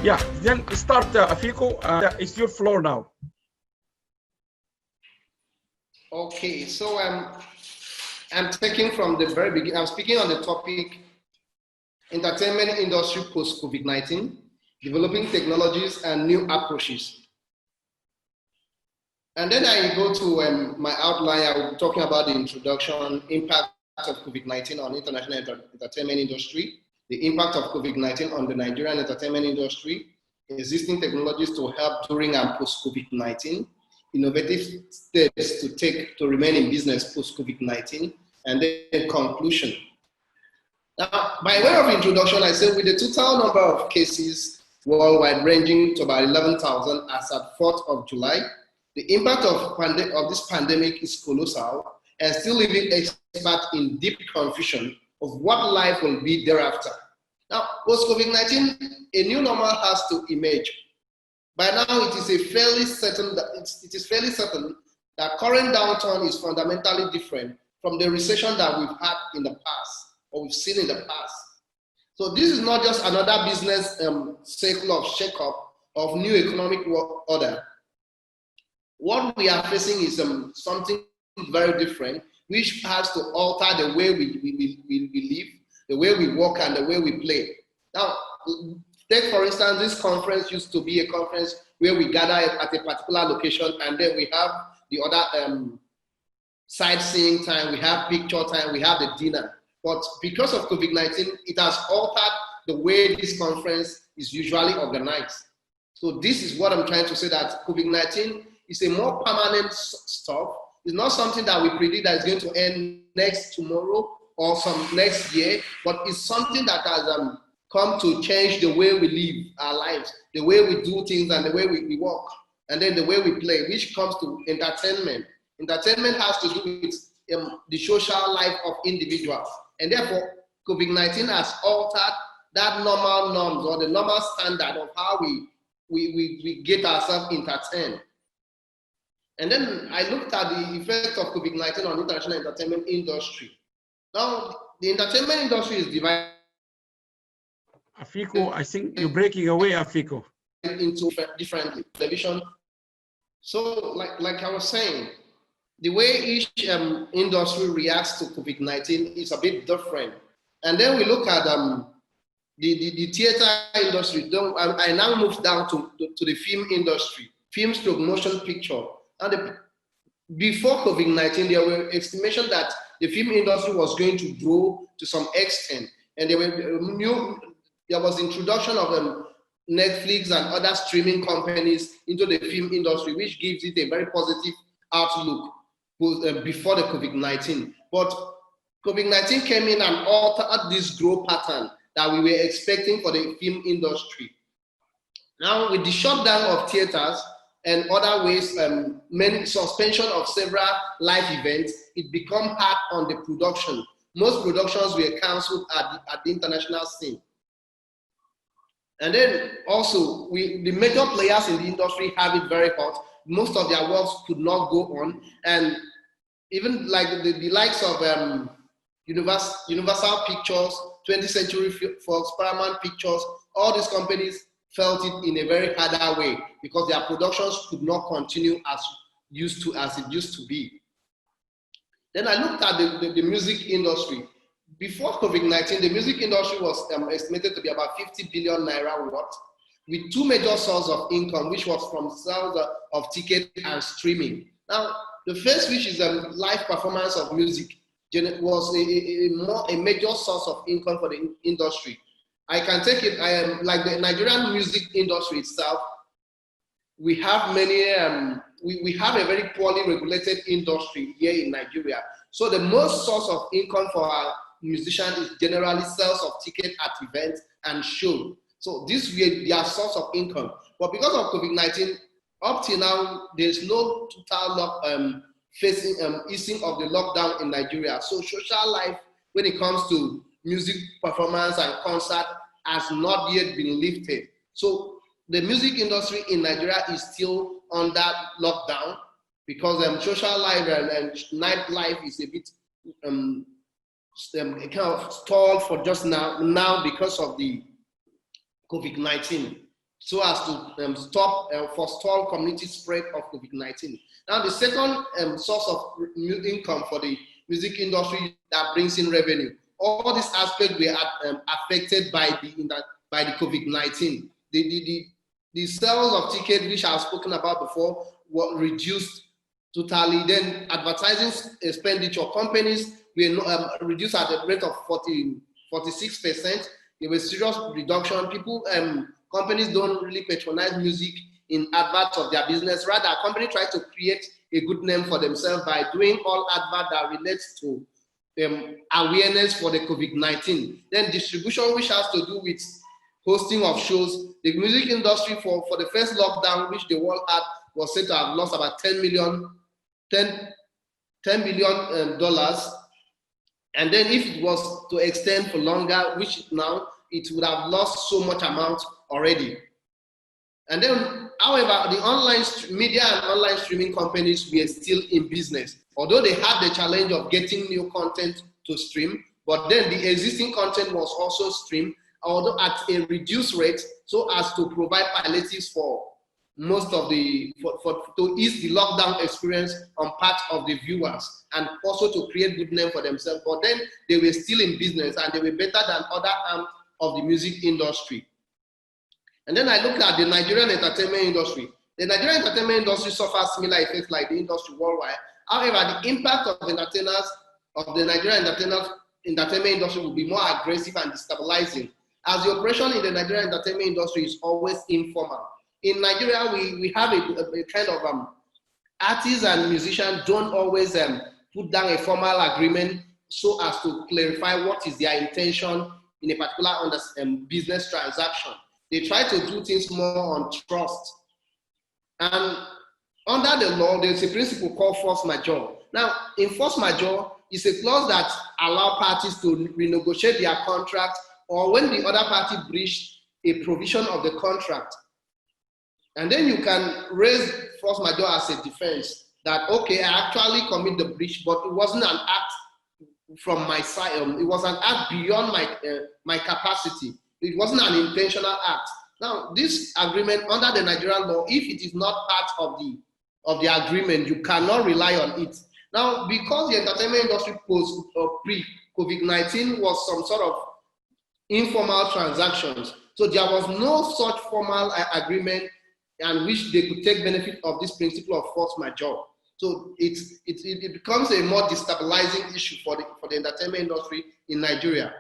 Yeah, then start, Afiko. It's your floor now. Okay, so I'm taking from the very beginning. I'm speaking on the topic entertainment industry post COVID-19, developing technologies and new approaches. And then I go to my outline. I will be talking about the introduction, impact of COVID-19 on international entertainment industry, the impact of COVID-19 on the Nigerian entertainment industry, existing technologies to help during and post COVID-19, innovative steps to take to remain in business post COVID-19, and then conclusion. Now, by way of introduction, I say with the total number of cases worldwide ranging to about 11,000 as at 4th of July, the impact of this pandemic is colossal and still leaving experts in deep confusion of what life will be thereafter. Now, post-COVID-19, a new normal has to emerge. By now, it is fairly certain that current downturn is fundamentally different from the recession that we've had in the past, or we've seen in the past. So this is not just another business cycle of shake-up of new economic order. What we are facing is something very different, which has to alter the way we live, the way we work, and the way we play. Now, take for instance, this conference used to be a conference where we gather at a particular location, and then we have the other sightseeing time, we have picture time, we have the dinner. But because of COVID-19, it has altered the way this conference is usually organized. So this is what I'm trying to say, that COVID-19 is a more permanent stuff. It's not something that we predict that is going to end tomorrow or some next year, but it's something that has come to change the way we live our lives, the way we do things and the way we work, and then the way we play, which comes to entertainment. Entertainment has to do with the social life of individuals. And therefore, COVID-19 has altered that normal norms or the normal standard of how we get ourselves entertained. And then I looked at the effect of COVID-19 on the international entertainment industry. Now, the entertainment industry is divided. Afiko, I think you're breaking away, Afiko. Into differently, television. So, like I was saying, the way each industry reacts to COVID-19 is a bit different. And then we look at the theater industry. I now move down to the film industry, film stroke motion picture. And before COVID-19, there were estimations that the film industry was going to grow to some extent. And there was introduction of Netflix and other streaming companies into the film industry, which gives it a very positive outlook before the COVID-19. But COVID-19 came in and altered this growth pattern that we were expecting for the film industry. Now, with the shutdown of theaters and other ways, many suspension of several live events, it became hard on the production. Most productions were cancelled at the international scene. And then also, the major players in the industry have it very hot. Most of their works could not go on. And even like the likes of Universal Pictures, 20th Century Fox, Paramount Pictures, all these companies felt it in a very harder way because their productions could not continue as it used to be. Then I looked at the music industry. Before COVID-19, the music industry was estimated to be about 50 billion naira worth, with two major sources of income, which was from sales of tickets and streaming. Now, the first, which is live performance of music, was a major source of income for the industry. I can take it, like the Nigerian music industry itself, we have many, we have a very poorly regulated industry here in Nigeria. So the most source of income for our musicians is generally sales of tickets at events and shows. So this will be their source of income. But because of COVID-19, up till now, there's no total easing of the lockdown in Nigeria. So social life, when it comes to music performance and concert, has not yet been lifted. So the music industry in Nigeria is still under lockdown because social life and nightlife is a bit kind of stalled for just now because of the COVID-19. so as to stop forestall community spread of COVID-19. Now, the second source of income for the music industry that brings in revenue, all these aspects were affected by the COVID-19. The sales of tickets, which I've spoken about before, were reduced totally. Then advertising expenditure, companies were reduced at a rate of 46%. There was serious reduction. Companies don't really patronize music in adverts of their business. Rather, companies try to create a good name for themselves by doing all advert that relates to awareness for the COVID-19. Then distribution, which has to do with hosting of shows. The music industry for the first lockdown, which the world had, was said to have lost about $10 billion. And then if it was to extend for longer, which now it would have lost so much amount already. And then, however, the online media and online streaming companies were still in business, although they had the challenge of getting new content to stream, but then the existing content was also streamed, although at a reduced rate, so as to provide palliatives for most of to ease the lockdown experience on part of the viewers, and also to create good name for themselves. But then they were still in business, and they were better than other arms of the music industry. And then I looked at the Nigerian entertainment industry. The Nigerian entertainment industry suffers similar effects like the industry worldwide. However, the impact of entertainers of the Nigerian entertainment industry will be more aggressive and destabilizing, as the operation in the Nigerian entertainment industry is always informal. In Nigeria, we have a kind of artists and musicians don't always put down a formal agreement so as to clarify what is their intention in a particular business transaction. They try to do things more on trust. And under the law, there's a principle called force majeure. Now, in force majeure, it's a clause that allows parties to renegotiate their contract, or when the other party breached a provision of the contract. And then you can raise force majeure as a defense that, okay, I actually commit the breach, but it wasn't an act from my side. It was an act beyond my capacity. It wasn't an intentional act. Now, this agreement under the Nigerian law, if it is not part of the agreement, you cannot rely on it. Now, because the entertainment industry pre-COVID-19 was some sort of informal transactions, so there was no such formal agreement and which they could take benefit of this principle of force majeure. So it becomes a more destabilizing issue for the entertainment industry in Nigeria.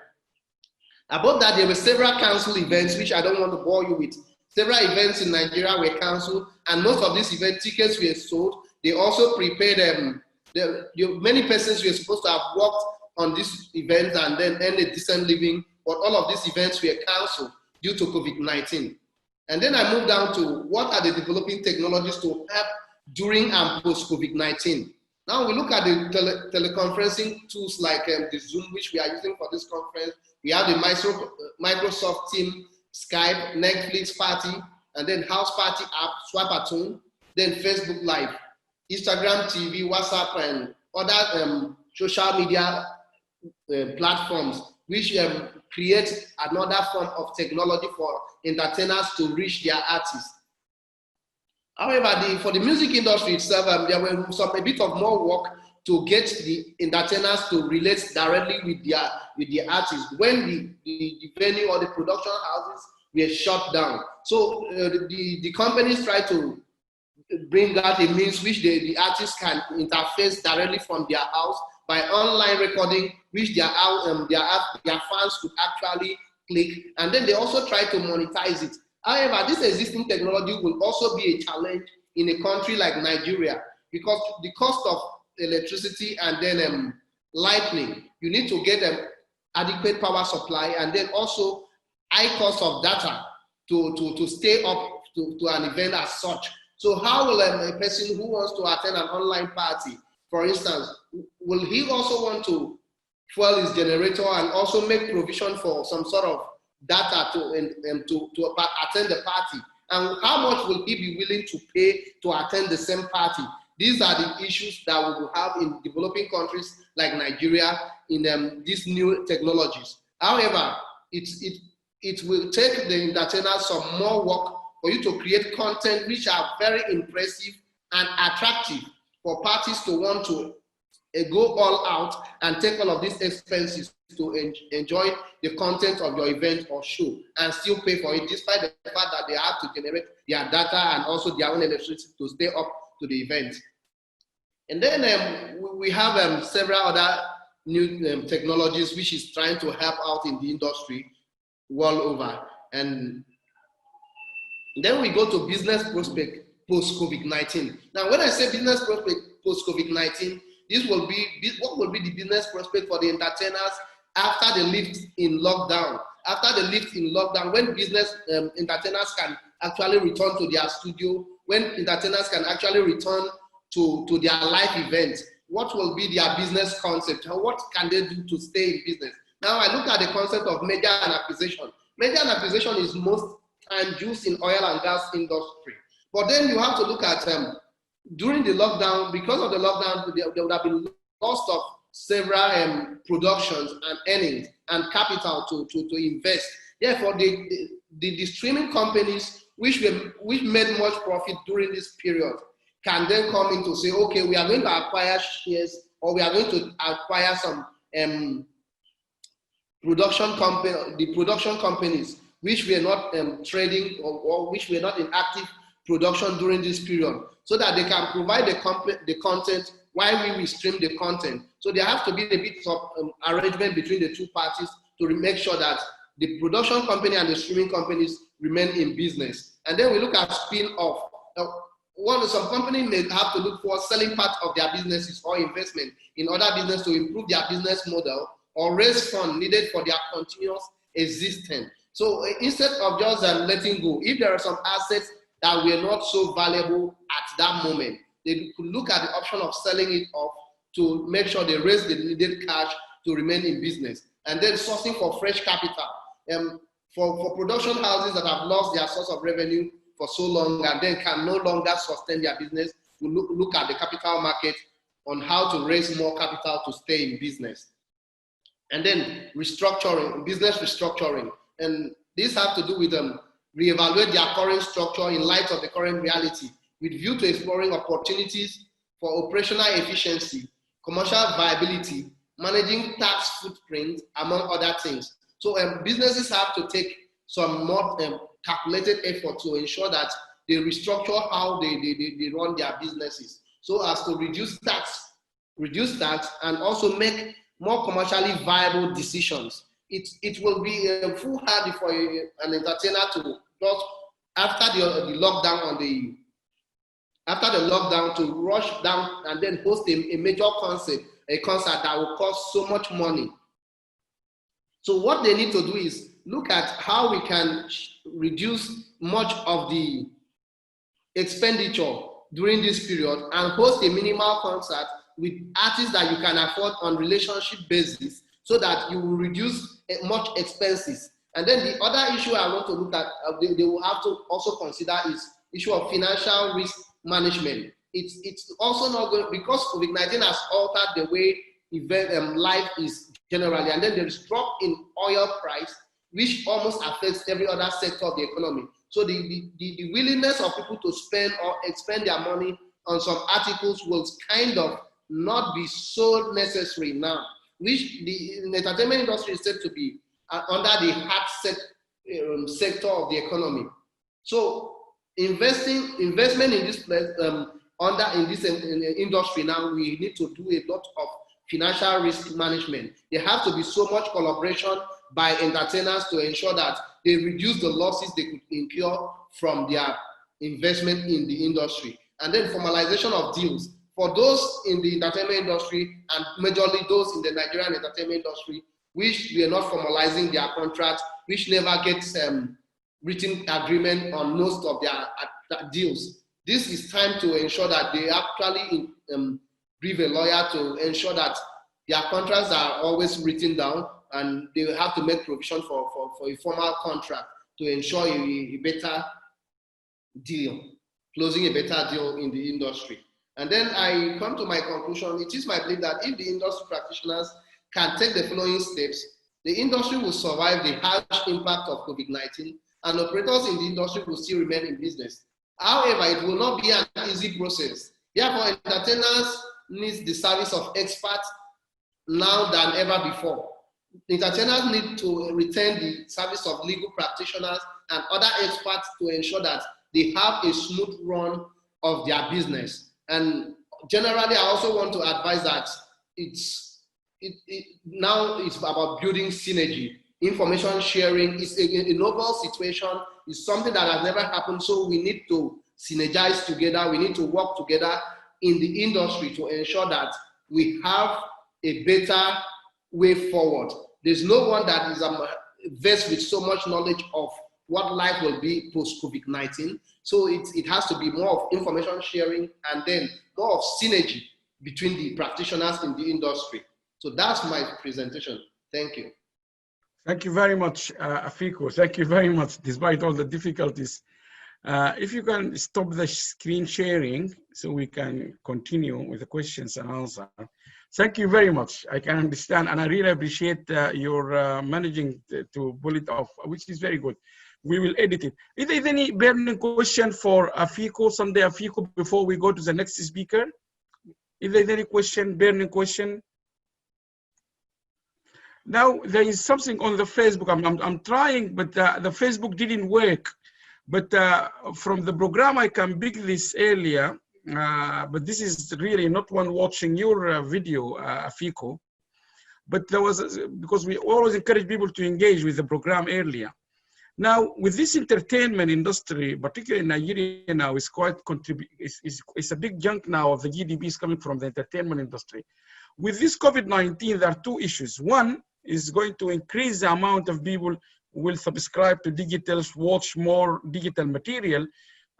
Above that, there were several council events, which I don't want to bore you with. Several events in Nigeria were cancelled, and most of these event tickets were sold. They also prepaid many persons were supposed to have worked on these events and then earn a decent living, but all of these events were cancelled due to COVID-19. And then I moved down to what are the developing technologies to help during and post COVID-19. Now we look at the teleconferencing tools like the Zoom, which we are using for this conference. We have the Microsoft Teams, Skype, Netflix Party, and then House Party app, Swapatune, then Facebook Live, Instagram TV, WhatsApp, and other social media platforms, which create another form of technology for entertainers to reach their artists. However, for the music industry itself, there were a bit of more work to get the entertainers to relate directly with the artists when the venue or the production houses were shut down. So the companies try to bring out a means which the artists can interface directly from their house by online recording, which their fans could actually click, and then they also try to monetize it. However, this existing technology will also be a challenge in a country like Nigeria, because the cost of electricity and then lightning, you need to get adequate power supply, and then also high cost of data to stay up to an event as such. So how will a person who wants to attend an online party, for instance, will he also want to fuel his generator and also make provision for some sort of data to attend the party? And how much will he be willing to pay to attend the same party? These are the issues that we will have in developing countries like Nigeria in these new technologies. However, it will take the entertainers some more work for you to create content which are very impressive and attractive for parties to want to go all out and take all of these expenses to enjoy the content of your event or show and still pay for it, despite the fact that they have to generate their data and also their own electricity to stay up to the event. And then we have several other new technologies which is trying to help out in the industry world over. And then we go to business prospect post-COVID-19. Now, when I say business prospect post-COVID-19, this will be what will be the business prospect for the entertainers after the lift in lockdown. After the lift in lockdown, when business entertainers can actually return to their studio, when entertainers can actually return to their live events, what will be their business concept and what can they do to stay in business? Now I look at the concept of merger and acquisition. Merger and acquisition is most time used in oil and gas industry. But then you have to look at during the lockdown, because of the lockdown, there would have been loss of several productions and earnings and capital to invest. Therefore, the streaming companies which made much profit during this period can then come in to say, okay, we are going to acquire shares, or we are going to acquire some production companies which were not trading or which were not in active production during this period, so that they can provide the content while we stream the content. So there has to be a bit of arrangement between the two parties to make sure that the production company and the streaming companies remain in business. And then we look at spin-off. Some companies may have to look for selling part of their businesses or investment in other business to improve their business model or raise funds needed for their continuous existence. So instead of just letting go, if there are some assets that were not so valuable at that moment, they could look at the option of selling it off to make sure they raise the needed cash to remain in business. And then sourcing for fresh capital. For production houses that have lost their source of revenue for so long and then can no longer sustain their business, we look at the capital market on how to raise more capital to stay in business. And then restructuring, business restructuring. And this has to do with reevaluate their current structure in light of the current reality with view to exploring opportunities for operational efficiency, commercial viability, managing tax footprint, among other things. So businesses have to take some more calculated effort to ensure that they restructure how they run their businesses, so as to reduce tax and also make more commercially viable decisions. It will be foolhardy for an entertainer to just after the lockdown to rush down and then host a major concert that will cost so much money. So what they need to do is look at how we can reduce much of the expenditure during this period and host a minimal concert with artists that you can afford on relationship basis, so that you will reduce much expenses. And then the other issue I want to look at, they will have to also consider is issue of financial risk management. It's also not good because COVID-19 has altered the way life is generally, and then there is drop in oil price, which almost affects every other sector of the economy. So the willingness of people to spend or expend their money on some articles will kind of not be so necessary now, which the entertainment industry is said to be under the hard sector of the economy. So investment in this place, in this industry now, we need to do a lot of financial risk management. There has to be so much collaboration by entertainers to ensure that they reduce the losses they could incur from their investment in the industry. And then formalization of deals. For those in the entertainment industry, and majorly those in the Nigerian entertainment industry, which we are not formalizing their contracts, which never gets written agreement on most of their deals. This is time to ensure that they actually brief a lawyer to ensure that their contracts are always written down, and they will have to make provision for a formal contract to ensure a better deal, closing a better deal in the industry. And then I come to my conclusion. It is my belief that if the industry practitioners can take the following steps, the industry will survive the harsh impact of COVID-19 and operators in the industry will still remain in business. However, it will not be an easy process. Therefore, entertainers need the service of experts now than ever before. Entertainers need to retain the service of legal practitioners and other experts to ensure that they have a smooth run of their business. And generally, I also want to advise that now it's about building synergy. Information sharing is a novel situation. It's something that has never happened. So we need to synergize together. We need to work together in the industry to ensure that we have a better way forward. There's no one that is versed with so much knowledge of what life will be post-COVID-19. So it has to be more of information sharing and then more of synergy between the practitioners in the industry. So that's my presentation. Thank you. Thank you very much, Afiko. Thank you very much, despite all the difficulties. If you can stop the screen sharing so we can continue with the questions and answers. Thank you very much. I can understand, and I really appreciate your managing to pull it off, which is very good. We will edit it. Is there any burning question for Afiko, someday Afiko, before we go to the next speaker? Is there any question, burning question? Now, there is something on the Facebook. I'm trying, but the Facebook didn't work. But from the program, I can pick this earlier. But this is really not one watching your video, Afiko. But there was, because we always encourage people to engage with the program earlier. Now, with this entertainment industry, particularly in Nigeria now, is quite it's a big chunk now of the GDP is coming from the entertainment industry. With this COVID-19, there are two issues. One is going to increase the amount of people who will subscribe to digitals, watch more digital material.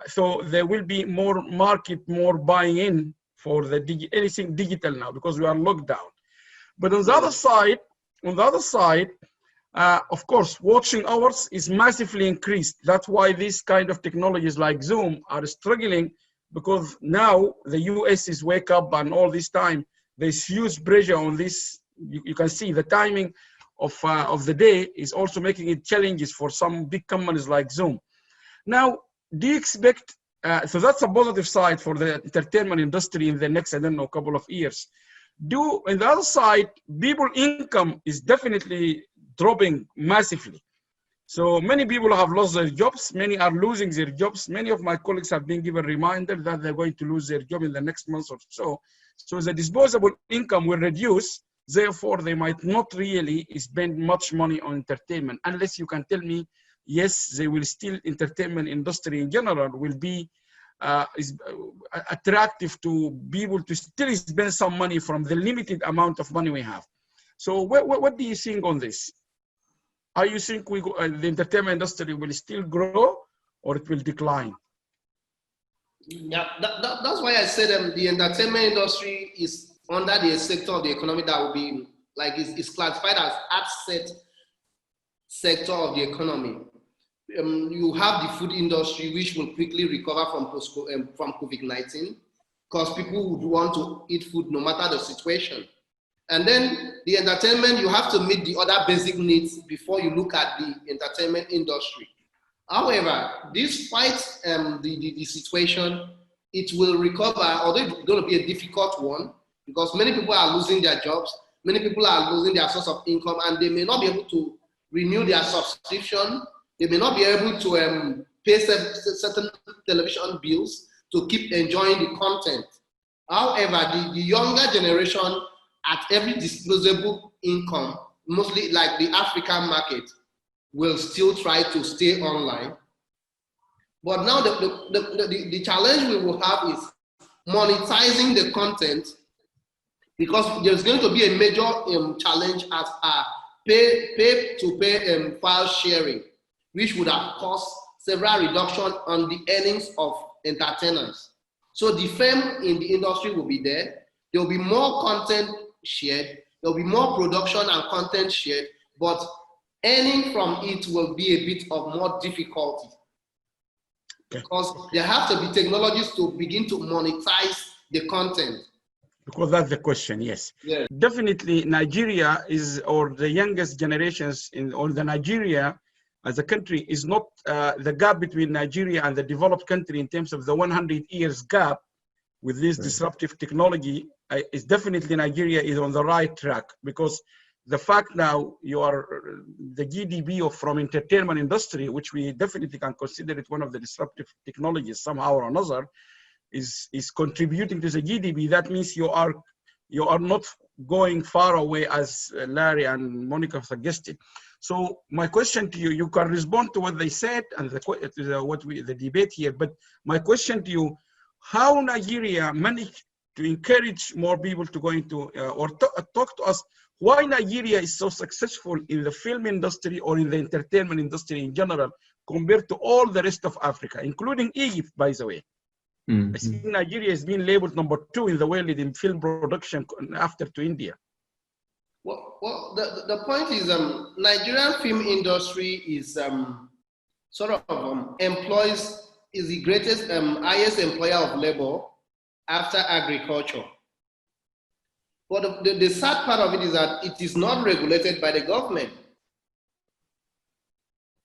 So there will be more market, more buying in for the anything digital now because we are locked down. But on the other side, of course, watching hours is massively increased. That's why these kind of technologies like Zoom are struggling, because now the US is wake up and all this time, there's huge pressure on this. You can see the timing of the day is also making it challenges for some big companies like Zoom. Now, do you expect, so that's a positive side for the entertainment industry in the next, I don't know, couple of years. On the other side, people income is definitely dropping massively. So many people have lost their jobs. Many are losing their jobs. Many of my colleagues have been given a reminder that they're going to lose their job in the next month or so. So the disposable income will reduce. Therefore, they might not really spend much money on entertainment, unless you can tell me, yes, they will still, entertainment industry in general will be attractive to people to still spend some money from the limited amount of money we have. So what do you think on this? Are you think the entertainment industry will still grow or it will decline? Yeah, that's why I said the entertainment industry is under the sector of the economy that will be like is classified as asset sector of the economy. You have the food industry, which will quickly recover from COVID-19, because people would want to eat food no matter the situation. And then the entertainment, you have to meet the other basic needs before you look at the entertainment industry. However, despite the situation, it will recover, although it's going to be a difficult one, because many people are losing their jobs, many people are losing their source of income, and they may not be able to renew their subscription. They may not be able to pay certain television bills to keep enjoying the content. However, the younger generation at every disposable income, mostly like the African market, will still try to stay online. But now the challenge we will have is monetizing the content, because there's going to be a major challenge as pay-to-pay file sharing, which would have caused several reductions on the earnings of entertainers. So the firm in the industry will be there. There will be more content shared. There will be more production and content shared, but earning from it will be a bit of more difficulty. Okay. Because there have to be technologies to begin to monetize the content. Because that's the question, yes. Yeah. Definitely Nigeria is, or the youngest generations or the Nigeria as a country is not the gap between Nigeria and the developed country in terms of the 100 years gap with this disruptive technology. Is definitely Nigeria is on the right track, because the fact now you are the GDP from entertainment industry, which we definitely can consider it one of the disruptive technologies somehow or another, is contributing to the GDP. That means you are not going far away, as Larry and Monica suggested. So my question to you, you can respond to what they said and the debate here, but my question to you, how Nigeria managed to encourage more people to go into, or talk to us, why Nigeria is so successful in the film industry or in the entertainment industry in general, compared to all the rest of Africa, including Egypt, by the way. I think Nigeria has been labeled #2 in the world in film production after to India. Well, the point is, Nigerian film industry is is the greatest, highest employer of labor after agriculture. But the sad part of it is that it is not regulated by the government.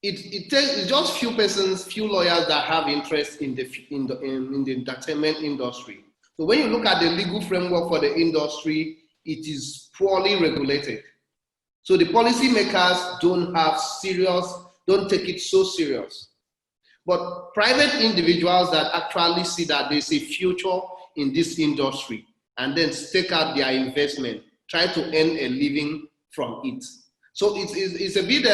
It's just few persons, few lawyers that have interest in the entertainment industry. So when you look at the legal framework for the industry, it is poorly regulated. So the policymakers don't take it so serious. But private individuals that actually see that there's a future in this industry and then stake out their investment, try to earn a living from it. So it's a bit,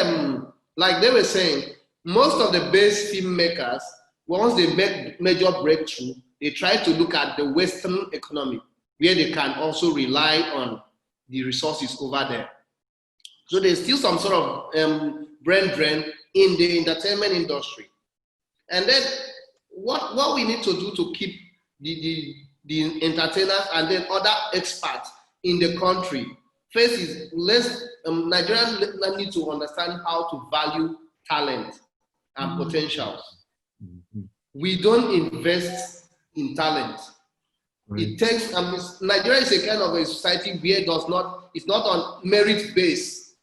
like they were saying, most of the best filmmakers, once they make major breakthrough, they try to look at the Western economy, where they can also rely on the resources over there. So there's still some sort of brain drain in the entertainment industry. And then what we need to do to keep the entertainers and then other experts in the country, first is Nigerians need to understand how to value talent and potentials. We don't invest in talent. It takes, Nigeria is a kind of a society where it's not on merit base.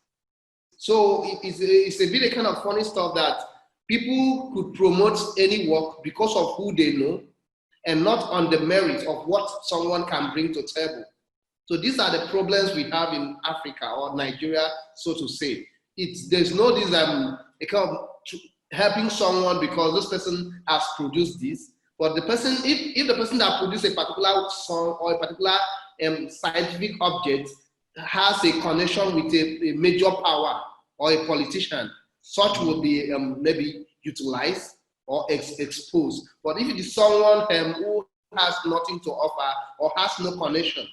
So it's a bit a kind of funny stuff that people could promote any work because of who they know and not on the merit of what someone can bring to the table. So these are the problems we have in Africa or Nigeria, so to say. There's no this a kind of helping someone because this person has produced this. But the person, if the person that produced a particular song or a particular scientific object has a connection with a major power or a politician, such will be maybe utilized or exposed. But if it is someone who has nothing to offer or has no connection,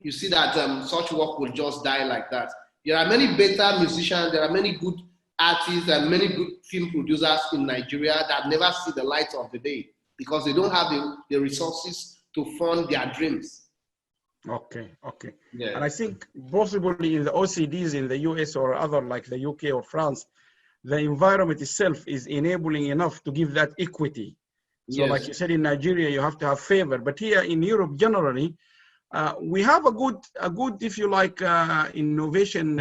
you see that such work will just die like that. There are many better musicians, there are many good artists and many good film producers in Nigeria that never see the light of the day because they don't have the resources to fund their dreams. Okay. Yeah. And I think possibly in the OCDs in the US or other like the UK or France, the environment itself is enabling enough to give that equity. So yes. Like you said, in Nigeria, you have to have favor. But here in Europe, generally, we have a good, if you like, innovation,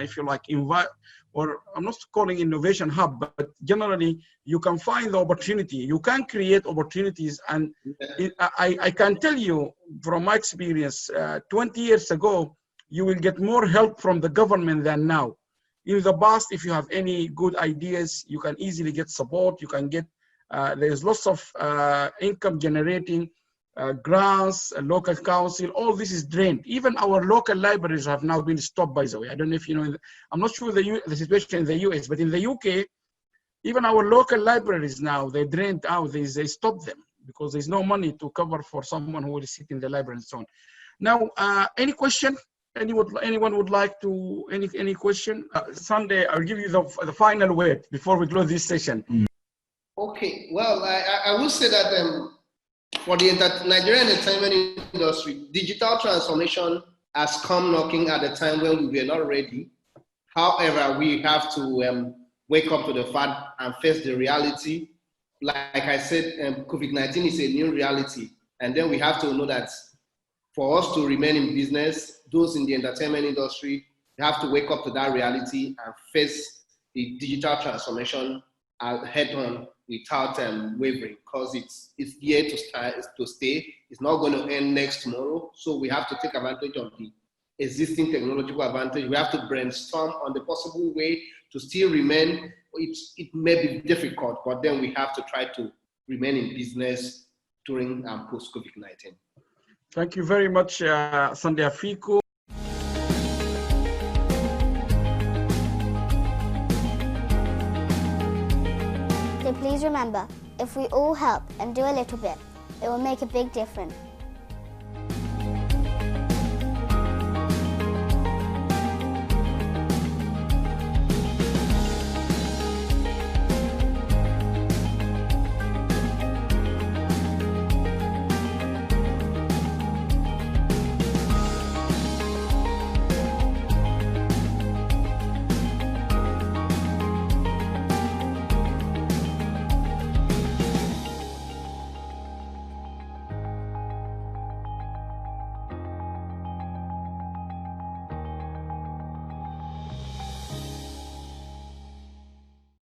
if you like, or I'm not calling innovation hub, but generally you can find the opportunity. You can create opportunities. And I can tell you from my experience, 20 years ago, you will get more help from the government than now. In the past, if you have any good ideas, you can easily get support. You can get, there's lots of income generating grants, local council, all this is drained. Even our local libraries have now been stopped, by the way. I don't know if you know, I'm not sure the situation in the US, but in the UK, even our local libraries now, they drained out, they stopped them because there's no money to cover for someone who will sit in the library and so on. Now, any question? Anyone would like to, any question? Sunday, I'll give you the final word before we close this session. Okay, well, I will say that for the Nigerian entertainment industry, digital transformation has come knocking at a time when we were not ready. However, we have to wake up to the fact and face the reality. Like I said, COVID-19 is a new reality. And then we have to know that for us to remain in business, those in the entertainment industry, you have to wake up to that reality and face the digital transformation head on without wavering, because it's here to stay. It's not going to end next tomorrow. So we have to take advantage of the existing technological advantage. We have to brainstorm on the possible way to still remain. It may be difficult, but then we have to try to remain in business during post-COVID-19. Thank you very much, Sunday Afiko. So please remember, if we all help and do a little bit, it will make a big difference.